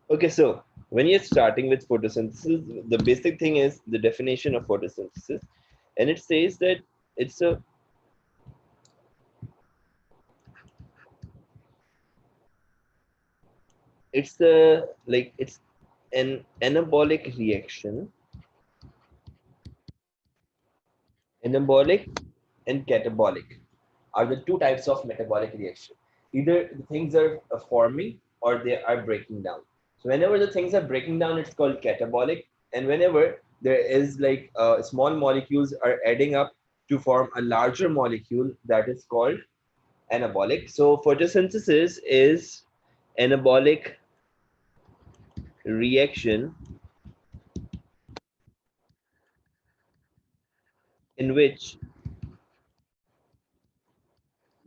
Okay, so when you're starting with photosynthesis, the basic thing is the definition of photosynthesis, and it says that it's a it's an anabolic reaction. Anabolic and catabolic are the two types of metabolic reaction. Either the things are forming or they are breaking down. So whenever the things are breaking down, it's called catabolic. And whenever there is small molecules are adding up to form a larger molecule, that is called anabolic. So photosynthesis is anabolic reaction in which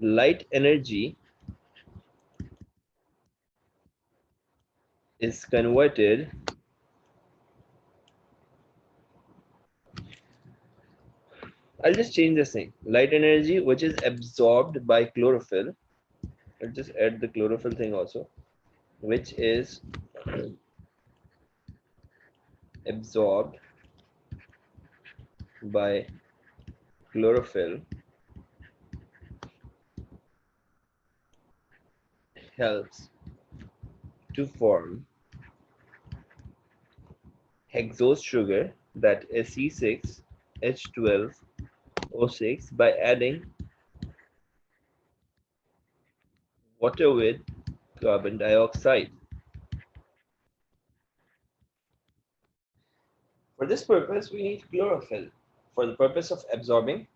light energy is converted. I'll just change this thing. Light energy, which is absorbed by chlorophyll. I'll just add the chlorophyll thing also, which is absorbed by chlorophyll, helps to form hexose sugar, that is C6H12O6, by adding water with carbon dioxide. For this purpose, we need chlorophyll for the purpose of absorbing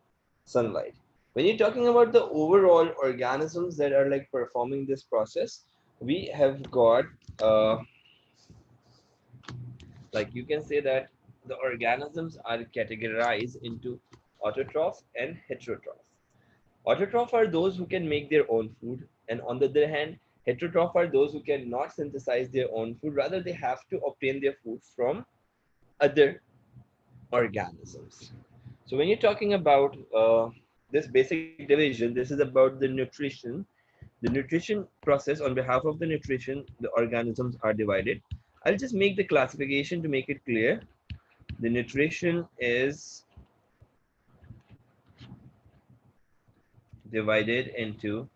sunlight. When you're talking about the overall organisms that are like performing this process, we have got like you can say that the organisms are categorized into autotroph and heterotroph. Autotroph are those who can make their own food, and on the other hand, heterotroph are those who cannot synthesize their own food. Rather, they have to obtain their food from other organisms. So when you're talking about this basic division, this is about the nutrition. The nutrition process, on behalf of the nutrition, the organisms are divided. I'll just make the classification to make it clear. The nutrition is divided into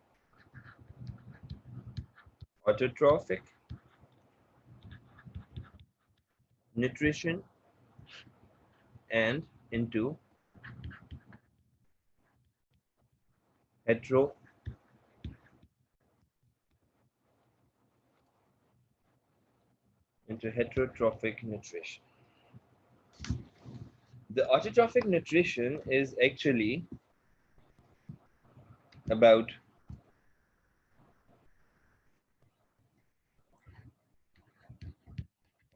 autotrophic nutrition and hetero into heterotrophic nutrition. The autotrophic nutrition is actually about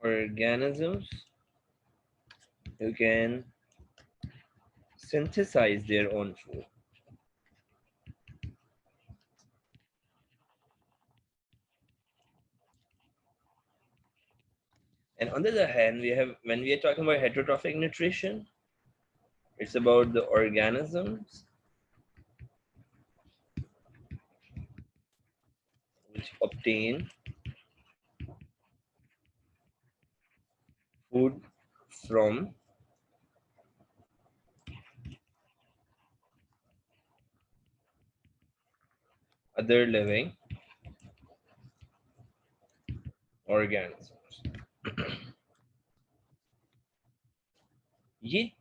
organisms who can synthesize their own food. And on the other hand, we have when we are talking about heterotrophic nutrition, it's about the organisms which obtain food from other living organisms. Ye,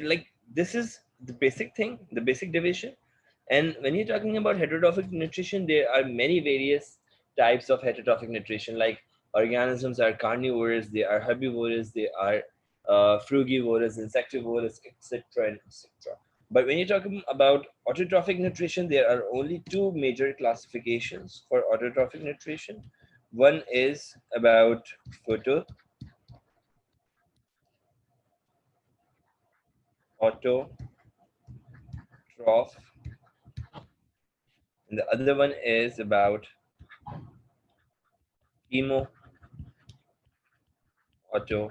like this is the basic thing, the basic division. And when you're talking about heterotrophic nutrition, there are many various types of heterotrophic nutrition. Like organisms are carnivorous, they are herbivorous, they are frugivorous, insectivorous, etc. and etc. But when you're talking about autotrophic nutrition, there are only two major classifications for autotrophic nutrition. One is about photo, autotroph, and the other one is about chemo, autotroph.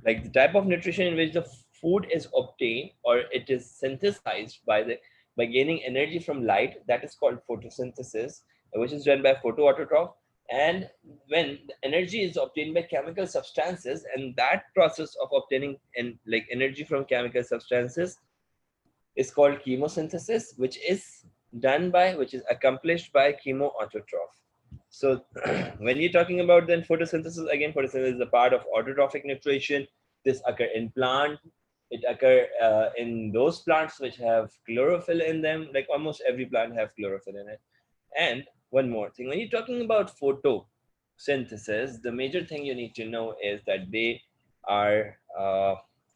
Like the type of nutrition in which the food is obtained or it is synthesized by gaining energy from light, that is called photosynthesis. which is done by photoautotroph. And when the energy is obtained by chemical substances, and that process of obtaining energy from chemical substances is called chemosynthesis, which is accomplished by chemoautotroph. So when you're talking about then photosynthesis, again, photosynthesis is a part of autotrophic nutrition. This occur in plant. It occur in those plants which have chlorophyll in them. Like almost every plant have chlorophyll in it. And one more thing, when you're talking about photosynthesis, the major thing you need to know is that they are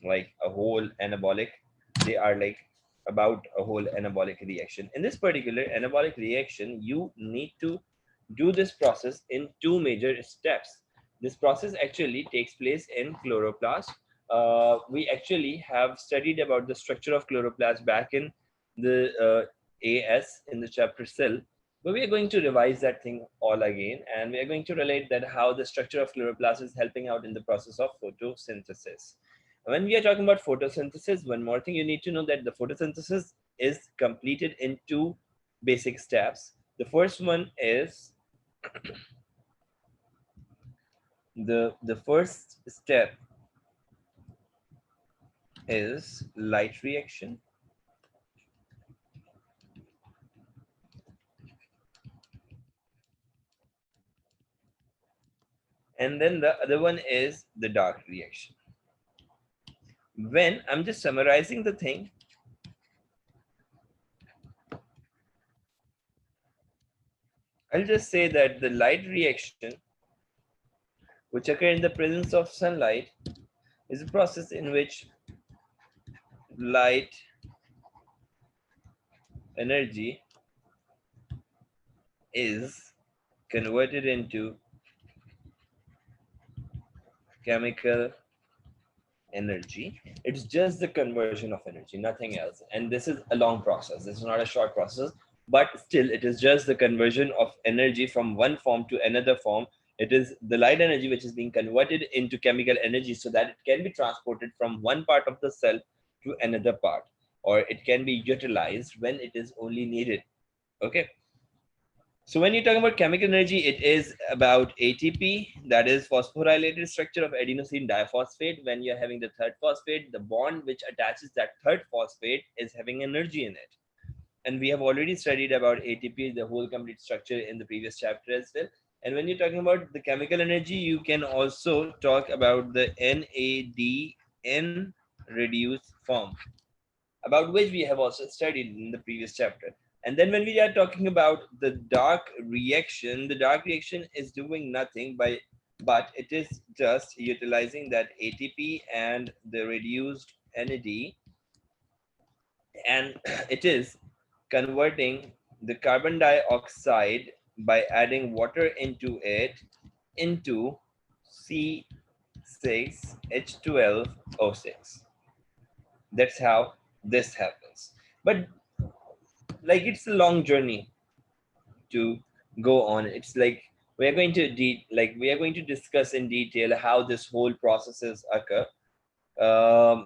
like a whole anabolic. They are like about a whole anabolic reaction. In this particular anabolic reaction, you need to do this process in two major steps. This process actually takes place in chloroplast. We actually have studied about the structure of chloroplast back in the AS in the chapter cell, but we are going to revise that thing all again, and we are going to relate that how the structure of chloroplast is helping out in the process of photosynthesis. When we are talking about photosynthesis, one more thing you need to know that the photosynthesis is completed in two basic steps. The first one is the first step is light reaction, and then the other one is the dark reaction. When I'm just summarizing the thing, I'll just say that the light reaction, which occur in the presence of sunlight, is a process in which light energy is converted into chemical energy. It's just the conversion of energy, nothing else. And this is a long process. This is not a short process, but still, it is just the conversion of energy from one form to another form. It is the light energy which is being converted into chemical energy so that it can be transported from one part of the cell to another part, or it can be utilized when it is only needed. Okay. So when you talk about chemical energy, it is about ATP, that is phosphorylated structure of adenosine diphosphate. When you're having the third phosphate, the bond which attaches that third phosphate is having energy in it. And we have already studied about ATP, the whole complete structure in the previous chapter as well. And when you're talking about the chemical energy, you can also talk about the NADN reduced form, about which we have also studied in the previous chapter. And then when we are talking about the dark reaction is doing nothing but it is just utilizing that ATP and the reduced NAD, and it is converting the carbon dioxide by adding water into it into C6H12O6. That's how this happens. But like it's a long journey to go on. It's like we are going to discuss in detail how this whole processes occur.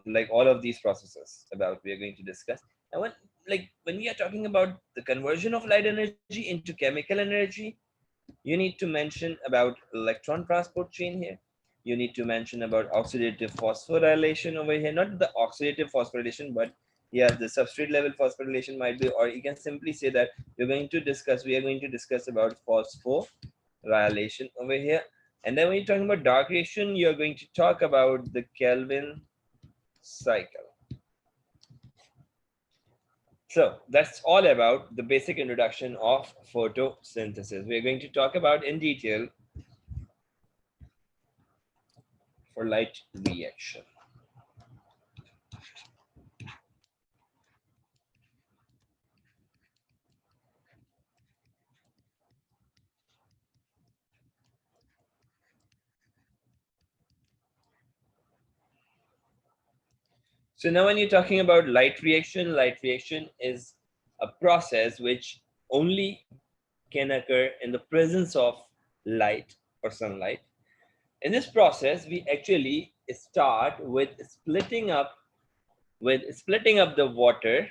Like all of these processes about we are going to discuss. And when we are talking about the conversion of light energy into chemical energy, you need to mention about electron transport chain here. You need to mention about oxidative phosphorylation over here, not the oxidative phosphorylation, but yeah, the substrate level phosphorylation might be, or you can simply say that we are going to discuss about phosphorylation over here. And then when you're talking about dark reaction, you're going to talk about the Kelvin cycle. So that's all about the basic introduction of photosynthesis. We're going to talk about in detail for light reaction. So now when you're talking about light reaction is a process which only can occur in the presence of light or sunlight. In this process, we actually start with splitting up the water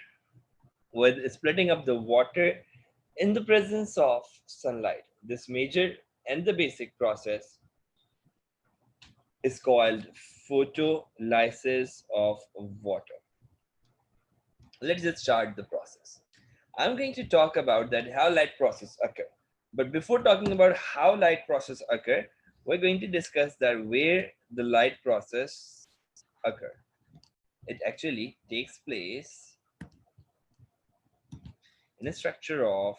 In the presence of sunlight, this major and the basic process is called photolysis of water. Let's just start the process. I'm going to talk about that how light process occur. But before talking about how light process occur, we're going to discuss that where the light process occur. It actually takes place in a structure of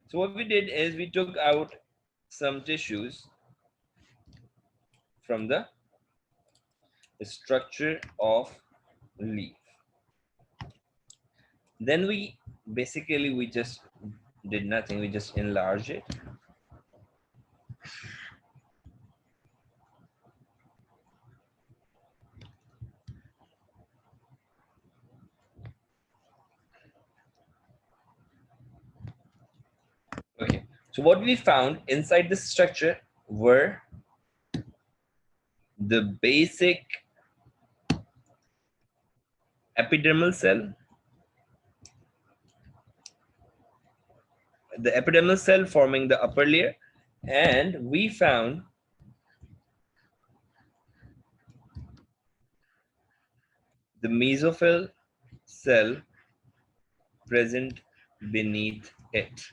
so what we did is we took out some tissues from the structure of leaf. Then we just did nothing, we just enlarged it. Okay, so what we found inside this structure were the basic epidermal cell, the epidermal cell forming the upper layer, and we found the mesophyll cell present beneath it.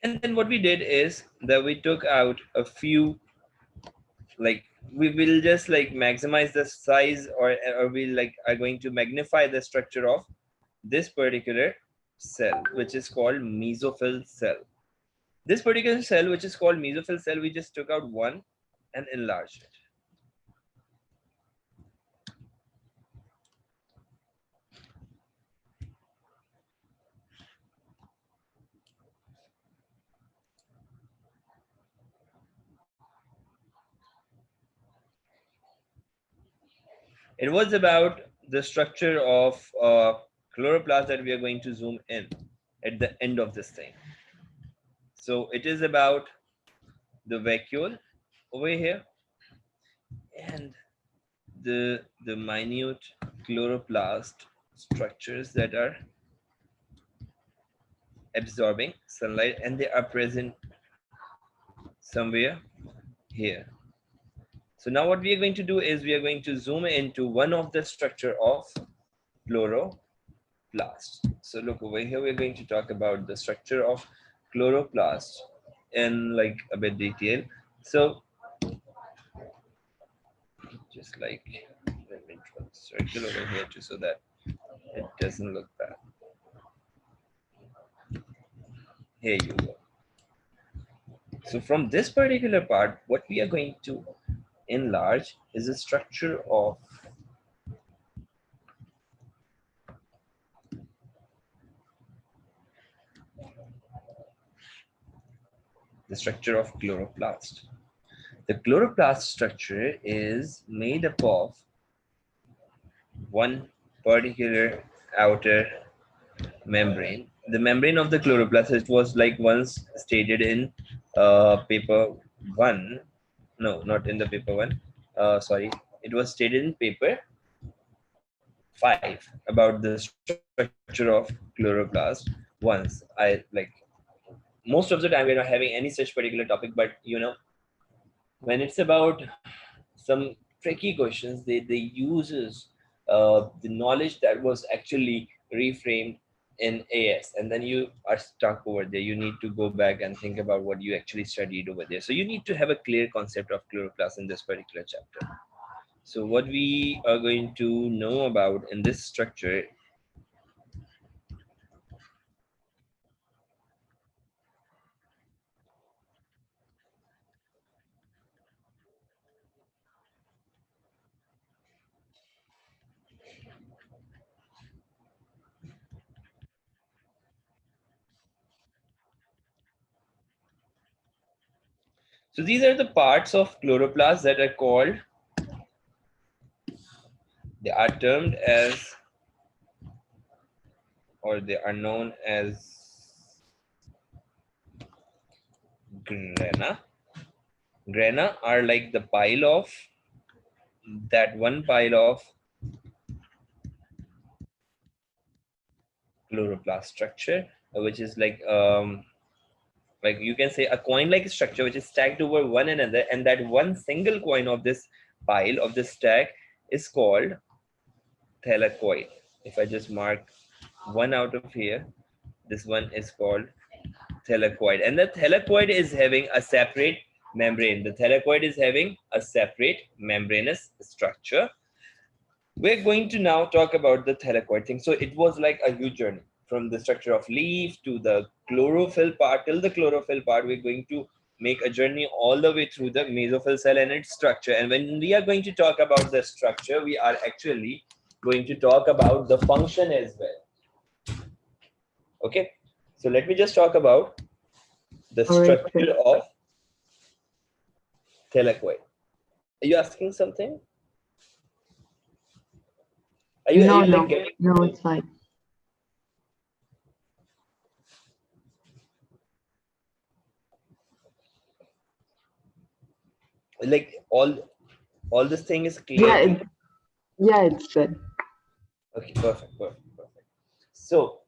And then what we did is that we took out a few, like we will just like maximize the size, or we like are going to magnify the structure of this particular cell, which is called mesophyll cell. This particular cell, which is called mesophyll cell, we just took out one and enlarged it. It was about the structure of chloroplast that we are going to zoom in at the end of this thing. So it is about the vacuole over here and the minute chloroplast structures that are absorbing sunlight, and they are present somewhere here. So now what we are going to do is we are going to zoom into one of the structure of chloroplast. So look over here, we're going to talk about the structure of chloroplast in like a bit detail. So just like let me draw the circle over here too so that it doesn't look bad. Here you go. So from this particular part, what we are going to enlarge is the structure of chloroplast. The chloroplast structure is made up of one particular outer membrane. The membrane of the chloroplast, it was like once stated in paper one. No, not in the paper one. Sorry, it was stated in paper 5 about the structure of chloroplast. Once I like most of the time we're not having any such particular topic, but when it's about some tricky questions, they uses the knowledge that was actually reframed in AS, and then you are stuck over there. You need to go back and think about what you actually studied over there. So you need to have a clear concept of chloroplast in this particular chapter. So what we are going to know about in this structure, so these are the parts of chloroplast that are called, they are termed as or they are known as grana. Grana are like the pile of that one pile of chloroplast structure, which is like you can say a coin-like structure which is stacked over one another, and that one single coin of this pile of this stack is called thylakoid. If I just mark one out of here, this one is called thylakoid, and the thylakoid is having a separate membrane. The thylakoid is having a separate membranous structure. We're going to now talk about the thylakoid thing. So it was like a huge journey from the structure of leaf to the chlorophyll part. Till the chlorophyll part, we're going to make a journey all the way through the mesophyll cell and its structure. And when we are going to talk about the structure, we are actually going to talk about the function as well. Okay, so let me just talk about the structure of thylakoid. Are you asking something? Are you like getting No, it's fine. like all this thing is clear Yeah, to you? yeah, it's good. Okay, perfect. So,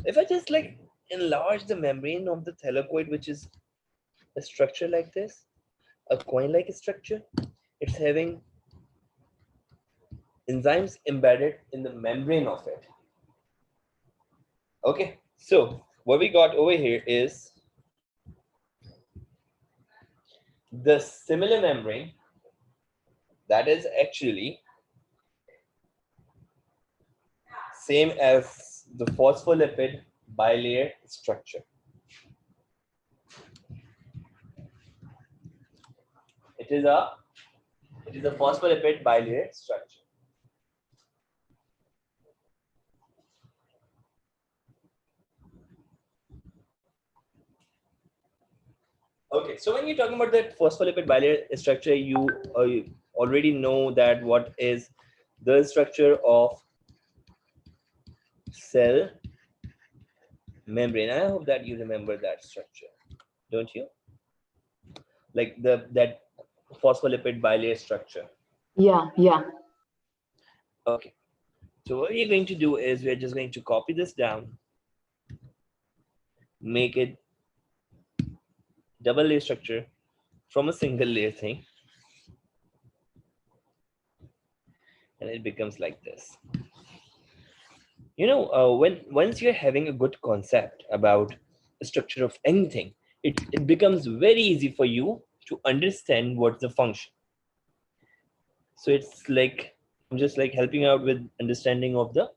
if I just like enlarge the membrane of the thylakoid, which is a structure like this, a coin-like structure, it's having enzymes embedded in the membrane of it. Okay, so what we got over here is the similar membrane that is actually same as the phospholipid bilayer structure. It is a phospholipid bilayer structure. Okay, so when you're talking about that phospholipid bilayer structure, you already know that what is the structure of cell membrane. I hope that you remember that structure, don't you? Like that phospholipid bilayer structure. Yeah, yeah. Okay, so what we're going to do is we're just going to copy this down, make it double layer structure from a single layer thing, and it becomes like this. When once you're having a good concept about the structure of anything, it becomes very easy for you to understand what's the function. So it's like I'm just like helping out with understanding of the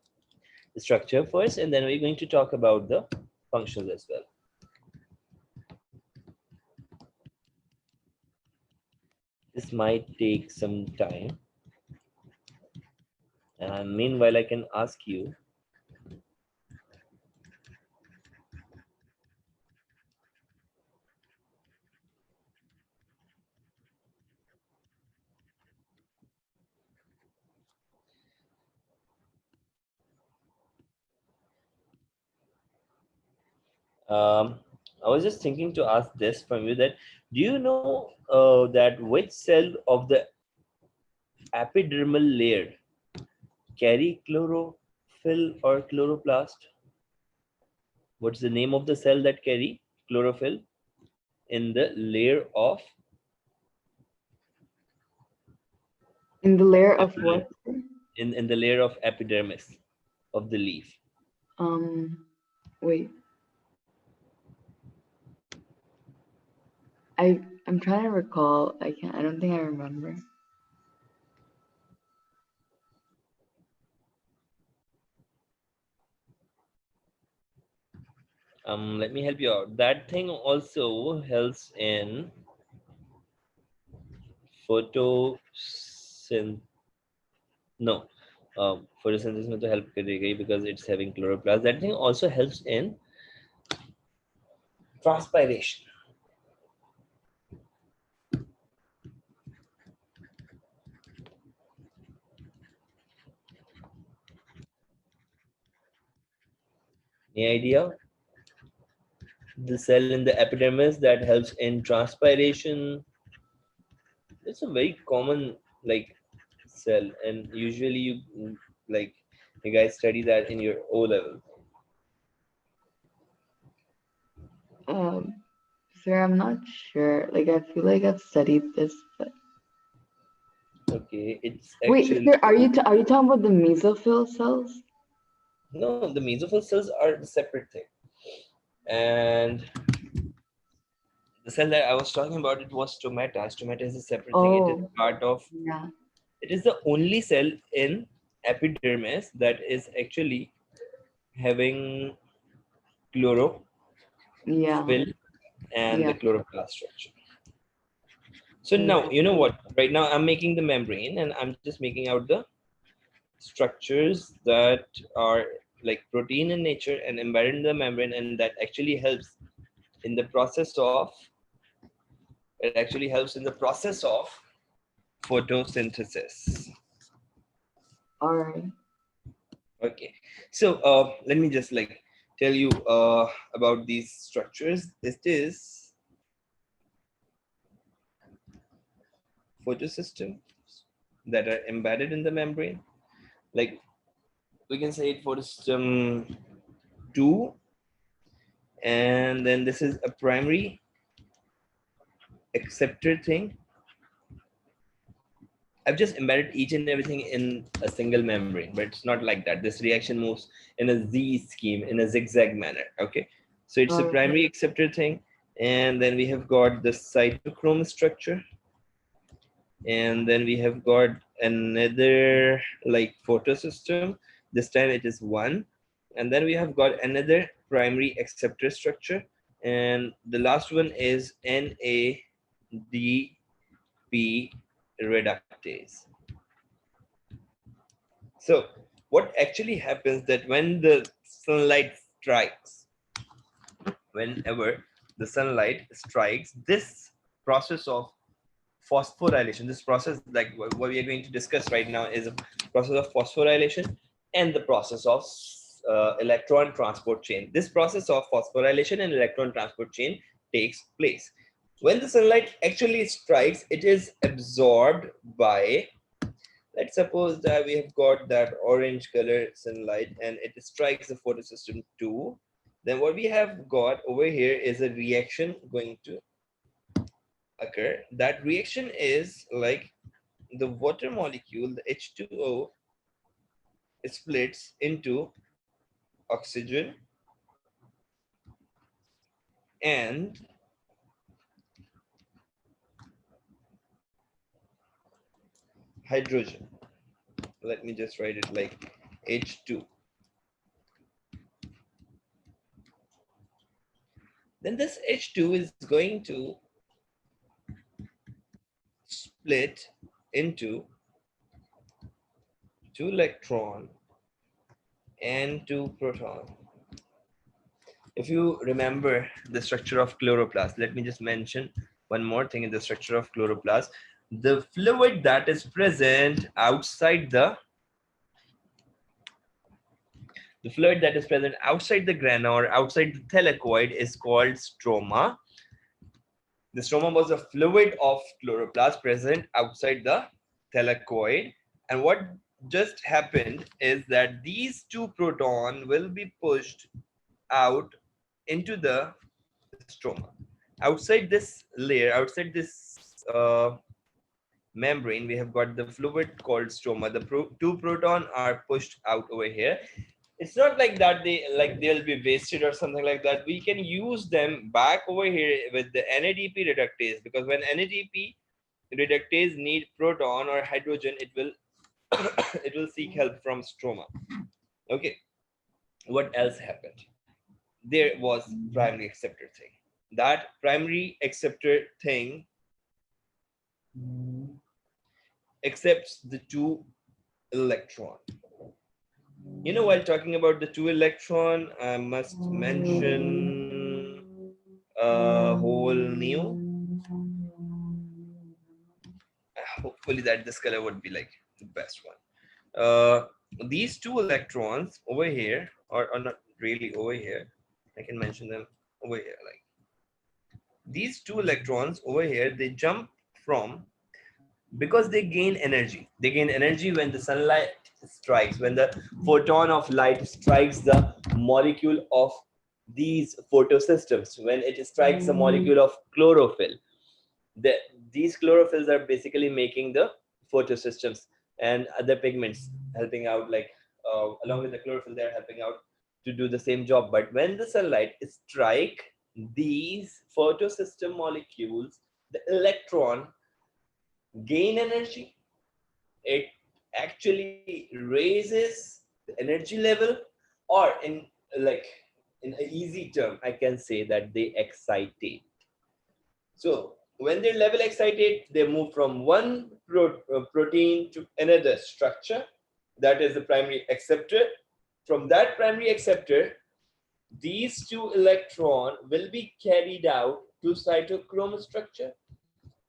structure first, and then we're going to talk about the functions as well. This might take some time, and meanwhile I can ask you, I was just thinking to ask this from you, that do you know that which cell of the epidermal layer carry chlorophyll or chloroplast? What's the name of the cell that carry chlorophyll in the layer of In the layer of epidermis, what? in the layer of epidermis of the leaf? Um, Wait. I'm trying to recall. I can't. I don't think I remember. Let me help you out. That thing also helps in photosynthesis. No, photosynthesis में तो help करेगा ही because it's having chloroplast. That thing also helps in transpiration. Any idea? The cell in the epidermis that helps in transpiration. It's a very common like cell, and usually like you guys study that in your O level. Um, sir, I'm not sure. Like, I feel like I've studied this, but Okay, it's wait, actually sir, are you talking about the mesophyll cells? no, the mesophyll cells are the separate thing, and the cell that I was talking about, it was stomata. Stomata is a separate thing. It is Oh, part of. yeah, It is the only cell in epidermis that is actually having chlorophyll yeah, and the yeah. chloroplast structure. So now, Okay. you know what? Right now, I'm making the membrane, and I'm just making out the structures that are like protein in nature and embedded in the membrane, and that actually helps in the process of photosynthesis. All right. Okay, so let me just like tell you about these structures. It is photosystems that are embedded in the membrane. Like we can say it photosystem 2, and then this is a primary acceptor thing. I've just embedded each and everything in a single membrane, but it's not like that. This reaction moves in a Z scheme, in a zigzag manner. Okay, so it's a All right. primary acceptor thing, and then we have got the cytochrome structure, and then we have got another like photosystem. This time it is one, and then we have got another primary acceptor structure, and the last one is NADP reductase. So what actually happens that when the sunlight strikes, whenever the sunlight strikes, this process of phosphorylation, this process like what we are going to discuss right now is a process of phosphorylation and the process of electron transport chain. This process of phosphorylation and electron transport chain takes place. When the sunlight actually strikes, it is absorbed by, let's suppose that we have got that orange color sunlight and it strikes the photosystem 2. Then what we have got over here is a reaction going to occur. That reaction is like the water molecule, the H2O, splits into oxygen and hydrogen. Let me just write it like H2. Then this H2 is going to split into 2 electron and 2 proton. If you remember the structure of chloroplast, let me just mention one more thing in the structure of chloroplast. The fluid that is present outside the fluid that is present outside the grana or outside the thylakoid is called stroma. The stroma was a fluid of chloroplast present outside the thylakoid. And what just happened is that these 2 protons will be pushed out into the stroma. Outside this layer, outside this membrane, we have got the fluid called stroma. The 2 protons are pushed out over here. It's not like that they'll be wasted or something like that. We can use them back over here with the NADP reductase, because when NADP reductase need proton or hydrogen, it will it will seek help from stroma. Okay, what else happened? There was primary acceptor thing. That primary acceptor thing accepts the 2 electron. You know, while talking about the 2 electron, I must mention a whole new. Hopefully, that this color would be like the best one. These 2 electrons over here, or not, really over here. I can mention them over here. Like these two electrons over here, they jump from, because they gain energy. They gain energy when the sunlight strikes, when the photon of light strikes the molecule of these photosystems, when it strikes the molecule of chlorophyll. The, these chlorophylls are basically making the photosystems and other pigments helping out, like along with the chlorophyll, they're helping out to do the same job. But when the sunlight strike these photosystem molecules, the electron gain energy. It actually raises the energy level, or like in an easy term, I can say that they excitate. So when their level excited, they move from one protein to another structure, that is the primary acceptor. From that primary acceptor, these two electron will be carried out to cytochrome structure.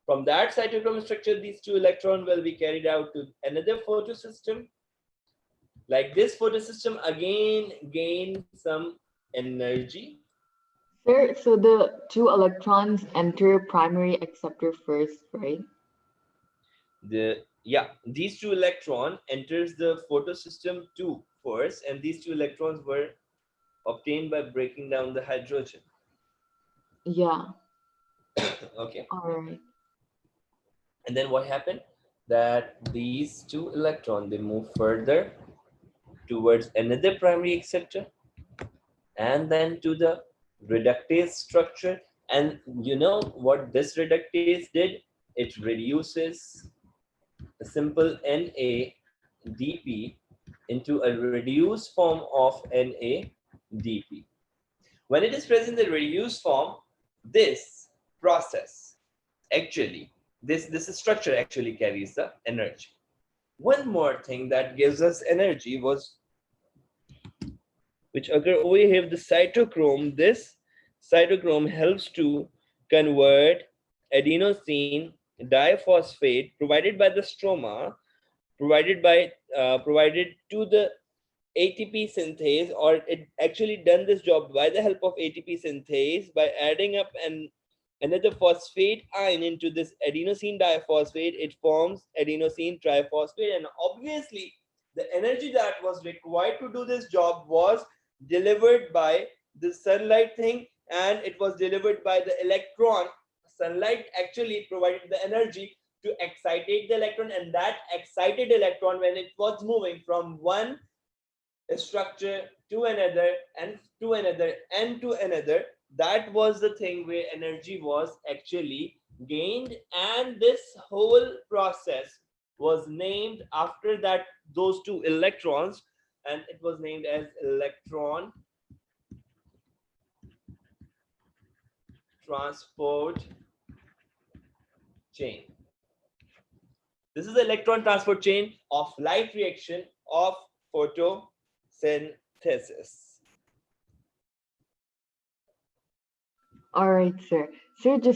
From that cytochrome structure, these two electrons will be carried out to another photosystem. Like this photosystem again gain some energy. Sir, so the two electrons enter primary acceptor first, right? These two electron enters the photosystem 2 first, and these two electrons were obtained by breaking down the hydrogen. Yeah. Okay. All right. And then what happened? That these two electrons, they move further towards another primary acceptor, and then to the reductase structure. And you know what this reductase did? It reduces a simple NADP into a reduced form of NADP. When it is present in the reduced form, this process actually, this structure actually carries the energy. One more thing that gives us energy was, which occur over here, the cytochrome. This cytochrome helps to convert adenosine diphosphate provided by the stroma, provided to the ATP synthase, or it actually done this job by the help of ATP synthase by adding up another phosphate ion into this adenosine diphosphate. It forms adenosine triphosphate, and obviously the energy that was required to do this job was delivered by the sunlight thing, and it was delivered by the electron. Sunlight actually provided the energy to excitate the electron, and that excited electron, when it was moving from one structure to another and to another and to another, that was the thing where energy was actually gained. And this whole process was named after that, those two electrons, and it was named as electron transport chain. This is the electron transport chain of light reaction of photosynthesis. All right, sir. Sir, just